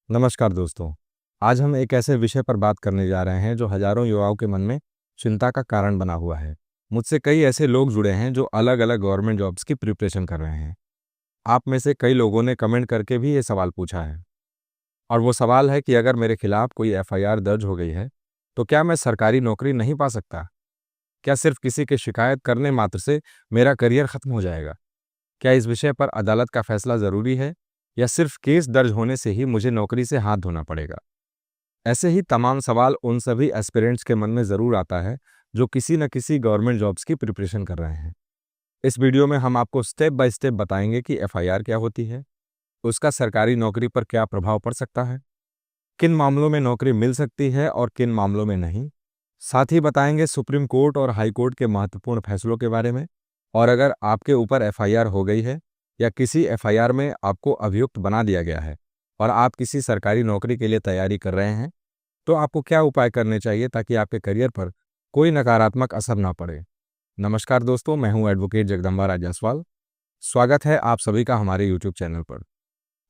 नमस्कार दोस्तों। आज हम एक ऐसे विषय पर बात करने जा रहे हैं जो हजारों युवाओं के मन में चिंता का कारण बना हुआ है। मुझसे कई ऐसे लोग जुड़े हैं जो अलग अलग गवर्नमेंट जॉब्स की प्रिपरेशन कर रहे हैं। आप में से कई लोगों ने कमेंट करके भी ये सवाल पूछा है, और वो सवाल है कि अगर मेरे खिलाफ कोई एफआईआर दर्ज हो गई है तो क्या मैं सरकारी नौकरी नहीं पा सकता? क्या सिर्फ किसी के शिकायत करने मात्र से मेरा करियर खत्म हो जाएगा? क्या इस विषय पर अदालत का फैसला जरूरी है, या सिर्फ केस दर्ज होने से ही मुझे नौकरी से हाथ धोना पड़ेगा? ऐसे ही तमाम सवाल उन सभी एस्पिरेंट्स के मन में ज़रूर आता है जो किसी न किसी गवर्नमेंट जॉब्स की प्रिपरेशन कर रहे हैं। इस वीडियो में हम आपको स्टेप बाय स्टेप बताएंगे कि एफआईआर क्या होती है, उसका सरकारी नौकरी पर क्या प्रभाव पड़ सकता है, किन मामलों में नौकरी मिल सकती है और किन मामलों में नहीं। साथ ही बताएंगे सुप्रीम कोर्ट और हाई कोर्ट के महत्वपूर्ण फैसलों के बारे में। और अगर आपके ऊपर एफआईआर हो गई है या किसी एफआईआर में आपको अभियुक्त बना दिया गया है और आप किसी सरकारी नौकरी के लिए तैयारी कर रहे हैं, तो आपको क्या उपाय करने चाहिए ताकि आपके करियर पर कोई नकारात्मक असर ना पड़े। नमस्कार दोस्तों, मैं हूं एडवोकेट जगदम्बा राज जायसवाल। स्वागत है आप सभी का हमारे यूट्यूब चैनल पर।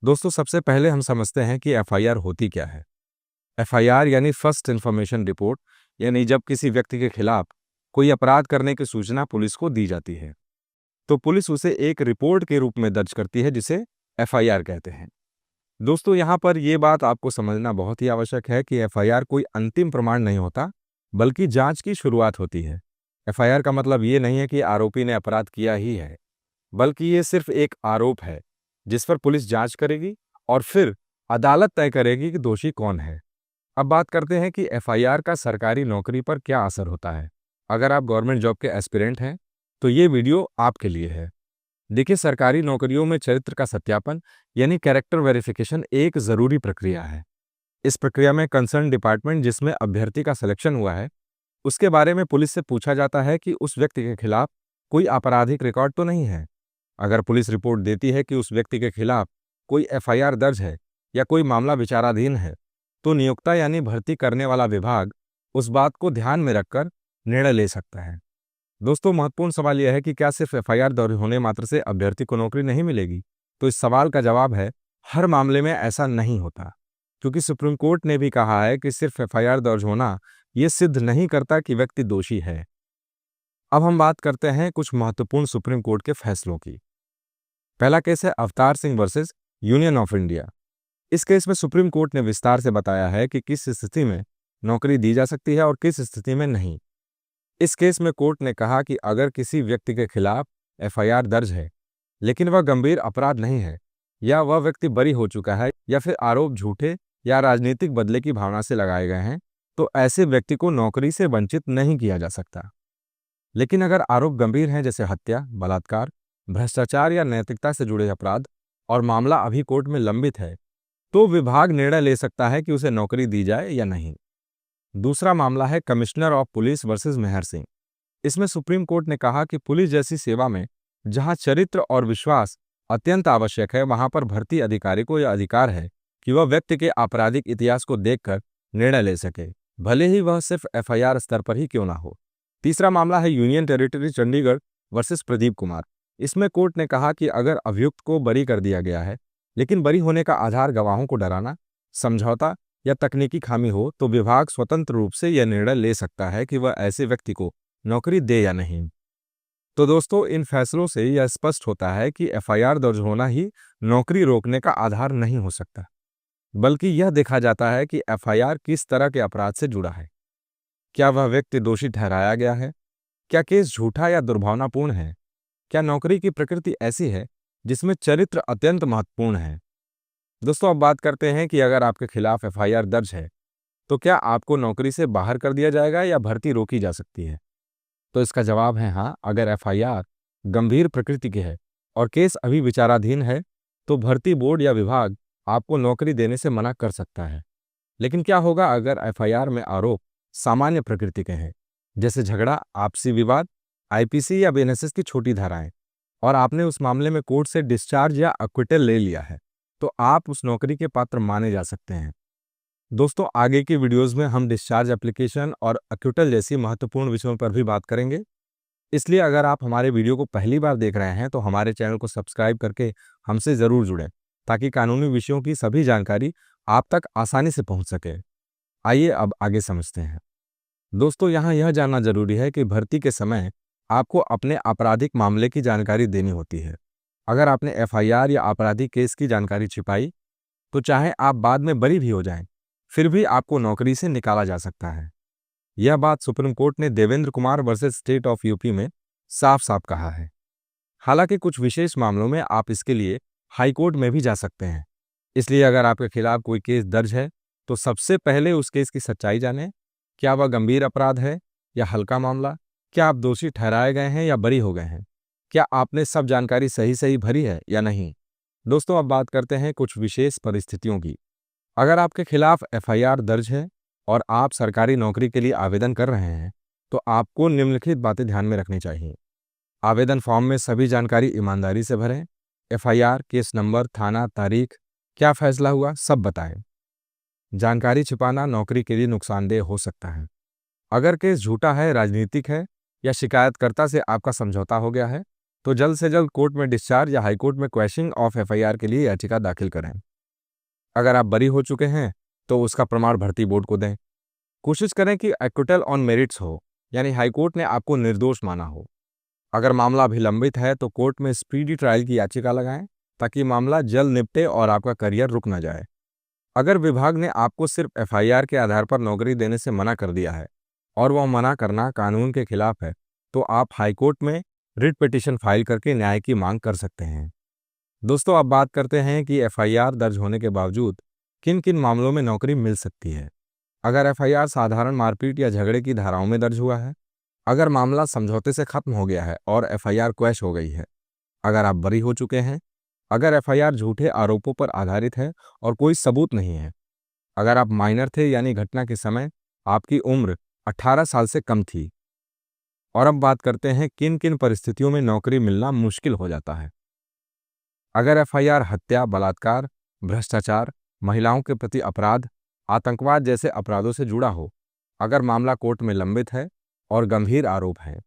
दोस्तों, सबसे पहले हम समझते हैं कि एफआईआर होती क्या है। एफआईआर यानी फर्स्ट इन्फॉर्मेशन रिपोर्ट, यानी जब किसी व्यक्ति के खिलाफ कोई अपराध करने की सूचना पुलिस को दी जाती है तो पुलिस उसे एक रिपोर्ट के रूप में दर्ज करती है, जिसे एफआईआर कहते हैं। दोस्तों, यहाँ पर यह बात आपको समझना बहुत ही आवश्यक है कि एफआईआर कोई अंतिम प्रमाण नहीं होता, बल्कि जांच की शुरुआत होती है। एफआईआर का मतलब ये नहीं है कि आरोपी ने अपराध किया ही है, बल्कि ये सिर्फ एक आरोप है जिस पर पुलिस जांच करेगी और फिर अदालत तय करेगी कि दोषी कौन है। अब बात करते हैं कि एफआईआर का सरकारी नौकरी पर क्या असर होता है। अगर आप गवर्नमेंट जॉब के एस्पिरेंट हैं तो ये वीडियो आपके लिए है। देखिए, सरकारी नौकरियों में चरित्र का सत्यापन यानी कैरेक्टर वेरिफिकेशन एक जरूरी प्रक्रिया है। इस प्रक्रिया में कंसर्न डिपार्टमेंट जिसमें अभ्यर्थी का सिलेक्शन हुआ है उसके बारे में पुलिस से पूछा जाता है कि उस व्यक्ति के खिलाफ कोई आपराधिक रिकॉर्ड तो नहीं है। अगर पुलिस रिपोर्ट देती है कि उस व्यक्ति के खिलाफ कोई एफआईआर दर्ज है या कोई मामला विचाराधीन है, तो नियोक्ता यानी भर्ती करने वाला विभाग उस बात को ध्यान में रखकर निर्णय ले सकता है। दोस्तों, महत्वपूर्ण सवाल यह है कि क्या सिर्फ एफआईआर दर्ज होने मात्र से अभ्यर्थी को नौकरी नहीं मिलेगी? तो इस सवाल का जवाब है, हर मामले में ऐसा नहीं होता, क्योंकि सुप्रीम कोर्ट ने भी कहा है कि सिर्फ एफआईआर दर्ज होना यह सिद्ध नहीं करता कि व्यक्ति दोषी है। अब हम बात करते हैं कुछ महत्वपूर्ण सुप्रीम कोर्ट के फैसलों की। पहला केस है Avtar Singh versus union of India. इस केस में सुप्रीम कोर्ट ने विस्तार से बताया है कि किस स्थिति में नौकरी दी जा सकती है और किस स्थिति में नहीं। इस केस में कोर्ट ने कहा कि अगर किसी व्यक्ति के खिलाफ एफआईआर दर्ज है लेकिन वह गंभीर अपराध नहीं है, या वह व्यक्ति बरी हो चुका है, या फिर आरोप झूठे या राजनीतिक बदले की भावना से लगाए गए हैं, तो ऐसे व्यक्ति को नौकरी से वंचित नहीं किया जा सकता। लेकिन अगर आरोप गंभीर हैं, जैसे हत्या, बलात्कार, भ्रष्टाचार या नैतिकता से जुड़े अपराध, और मामला अभी कोर्ट में लंबित है, तो विभाग निर्णय ले सकता है कि उसे नौकरी दी जाए या नहीं। दूसरा मामला है कमिश्नर ऑफ पुलिस वर्सेस मेहर सिंह। इसमें सुप्रीम कोर्ट ने कहा कि पुलिस जैसी सेवा में जहां चरित्र और विश्वास अत्यंत आवश्यक है, वहां पर भर्ती अधिकारी को यह अधिकार है कि वह व्यक्ति के आपराधिक इतिहास को देखकर निर्णय ले सके, भले ही वह सिर्फ एफआईआर स्तर पर ही क्यों ना हो। तीसरा मामला है union territory Chandigarh versus Pradeep Kumar. इसमें कोर्ट ने कहा कि अगर अभियुक्त को बरी कर दिया गया है लेकिन बरी होने का आधार गवाहों को डराना, समझौता या तकनीकी खामी हो, तो विभाग स्वतंत्र रूप से यह निर्णय ले सकता है कि वह ऐसे व्यक्ति को नौकरी दे या नहीं। तो दोस्तों, इन फैसलों से यह स्पष्ट होता है कि एफआईआर दर्ज होना ही नौकरी रोकने का आधार नहीं हो सकता, बल्कि यह देखा जाता है कि एफआईआर किस तरह के अपराध से जुड़ा है। क्या वह व्यक्ति दोषी ठहराया गया है? क्या केस झूठा या दुर्भावनापूर्ण है? क्या नौकरी की प्रकृति ऐसी है जिसमें चरित्र अत्यंत महत्वपूर्ण है? दोस्तों, अब बात करते हैं कि अगर आपके खिलाफ एफआईआर दर्ज है तो क्या आपको नौकरी से बाहर कर दिया जाएगा या भर्ती रोकी जा सकती है? तो इसका जवाब है हाँ। अगर एफआईआर गंभीर प्रकृति की है और केस अभी विचाराधीन है, तो भर्ती बोर्ड या विभाग आपको नौकरी देने से मना कर सकता है। लेकिन क्या होगा अगर एफआईआर में आरोप सामान्य प्रकृति के हैं, जैसे झगड़ा, आपसी विवाद, आईपीसी या बीएनएसएस की छोटी धाराएं, और आपने उस मामले में कोर्ट से डिस्चार्ज या अक्विटल ले लिया है, तो आप उस नौकरी के पात्र माने जा सकते हैं। दोस्तों, आगे की वीडियोस में हम डिस्चार्ज एप्लीकेशन और अक्विटल जैसी महत्वपूर्ण विषयों पर भी बात करेंगे। इसलिए अगर आप हमारे वीडियो को पहली बार देख रहे हैं तो हमारे चैनल को सब्सक्राइब करके हमसे ज़रूर जुड़ें, ताकि कानूनी विषयों की सभी जानकारी आप तक आसानी से पहुंच सके। आइए अब आगे समझते हैं। दोस्तों, यहाँ यह जानना जरूरी है कि भर्ती के समय आपको अपने आपराधिक मामले की जानकारी देनी होती है। अगर आपने एफआईआर या आपराधिक केस की जानकारी छिपाई तो चाहे आप बाद में बरी भी हो जाएं, फिर भी आपको नौकरी से निकाला जा सकता है। यह बात सुप्रीम कोर्ट ने Devendra Kumar versus state of UP में साफ साफ कहा है। हालांकि कुछ विशेष मामलों में आप इसके लिए हाई कोर्ट में भी जा सकते हैं। इसलिए अगर आपके खिलाफ कोई केस दर्ज है तो सबसे पहले उस केस की सच्चाई जानें। क्या वह गंभीर अपराध है या हल्का मामला? क्या आप दोषी ठहराए गए हैं या बरी हो गए हैं? क्या आपने सब जानकारी सही सही भरी है या नहीं? दोस्तों, अब बात करते हैं कुछ विशेष परिस्थितियों की। अगर आपके खिलाफ एफआईआर दर्ज है और आप सरकारी नौकरी के लिए आवेदन कर रहे हैं तो आपको निम्नलिखित बातें ध्यान में रखनी चाहिए। आवेदन फॉर्म में सभी जानकारी ईमानदारी से भरें। एफआईआर, केस नंबर, थाना, तारीख, क्या फैसला हुआ, सब बताएं। जानकारी छिपाना नौकरी के लिए नुकसानदेह हो सकता है। अगर केस झूठा है, राजनीतिक है या शिकायतकर्ता से आपका समझौता हो गया है तो जल्द से जल्द कोर्ट में डिस्चार्ज या हाईकोर्ट में क्वैशिंग ऑफ एफआईआर के लिए याचिका दाखिल करें। अगर आप बरी हो चुके हैं तो उसका प्रमाण भर्ती बोर्ड को दें। कोशिश करें कि एक्विटल ऑन मेरिट्स हो, यानी हाईकोर्ट ने आपको निर्दोष माना हो। अगर मामला अभी लंबित है तो कोर्ट में स्पीडी ट्रायल की याचिका लगाएं ताकि मामला जल्द निपटे और आपका करियर रुक न जाए। अगर विभाग ने आपको सिर्फ एफआईआर के आधार पर नौकरी देने से मना कर दिया है और वह मना करना कानून के खिलाफ है तो आप हाईकोर्ट में रिट पिटीशन फाइल करके न्याय की मांग कर सकते हैं। दोस्तों, अब बात करते हैं कि एफआईआर दर्ज होने के बावजूद किन किन मामलों में नौकरी मिल सकती है। अगर एफआईआर साधारण मारपीट या झगड़े की धाराओं में दर्ज हुआ है, अगर मामला समझौते से खत्म हो गया है और एफआईआर क्वैश हो गई है, अगर आप बरी हो चुके हैं, अगर एफआईआर झूठे आरोपों पर आधारित है और कोई सबूत नहीं है, अगर आप माइनर थे यानी घटना के समय आपकी उम्र 18 साल से कम थी। और अब बात करते हैं किन किन परिस्थितियों में नौकरी मिलना मुश्किल हो जाता है। अगर एफआईआर हत्या, बलात्कार, भ्रष्टाचार, महिलाओं के प्रति अपराध, आतंकवाद जैसे अपराधों से जुड़ा हो, अगर मामला कोर्ट में लंबित है और गंभीर आरोप है,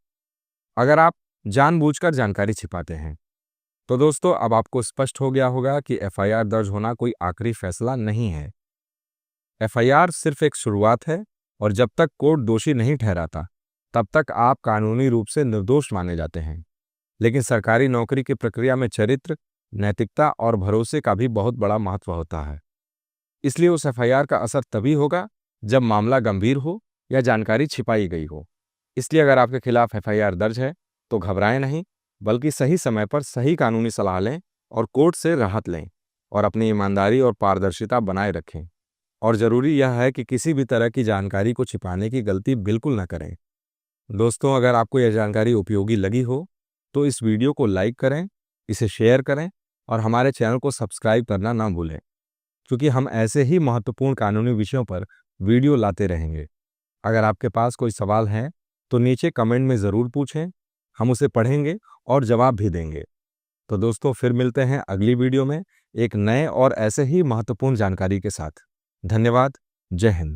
अगर आप जानबूझकर जानकारी छिपाते हैं, तो दोस्तों अब आपको स्पष्ट हो गया होगा कि एफआईआर दर्ज होना कोई आखिरी फैसला नहीं है। एफआईआर सिर्फ एक शुरुआत है और जब तक कोर्ट दोषी नहीं ठहराता तब तक आप कानूनी रूप से निर्दोष माने जाते हैं। लेकिन सरकारी नौकरी की प्रक्रिया में चरित्र, नैतिकता और भरोसे का भी बहुत बड़ा महत्व होता है। इसलिए उस एफआईआर का असर तभी होगा जब मामला गंभीर हो या जानकारी छिपाई गई हो। इसलिए अगर आपके खिलाफ एफआईआर दर्ज है तो घबराएं नहीं, बल्कि सही समय पर सही कानूनी सलाह लें और कोर्ट से राहत लें और अपनी ईमानदारी और पारदर्शिता बनाए रखें। और जरूरी यह है कि किसी भी तरह की जानकारी को छिपाने की गलती बिल्कुल न करें। दोस्तों, अगर आपको यह जानकारी उपयोगी लगी हो तो इस वीडियो को लाइक करें, इसे शेयर करें और हमारे चैनल को सब्सक्राइब करना ना भूलें, क्योंकि हम ऐसे ही महत्वपूर्ण कानूनी विषयों पर वीडियो लाते रहेंगे। अगर आपके पास कोई सवाल है तो नीचे कमेंट में ज़रूर पूछें, हम उसे पढ़ेंगे और जवाब भी देंगे। तो दोस्तों, फिर मिलते हैं अगली वीडियो में एक नए और ऐसे ही महत्वपूर्ण जानकारी के साथ। धन्यवाद। जय हिंद।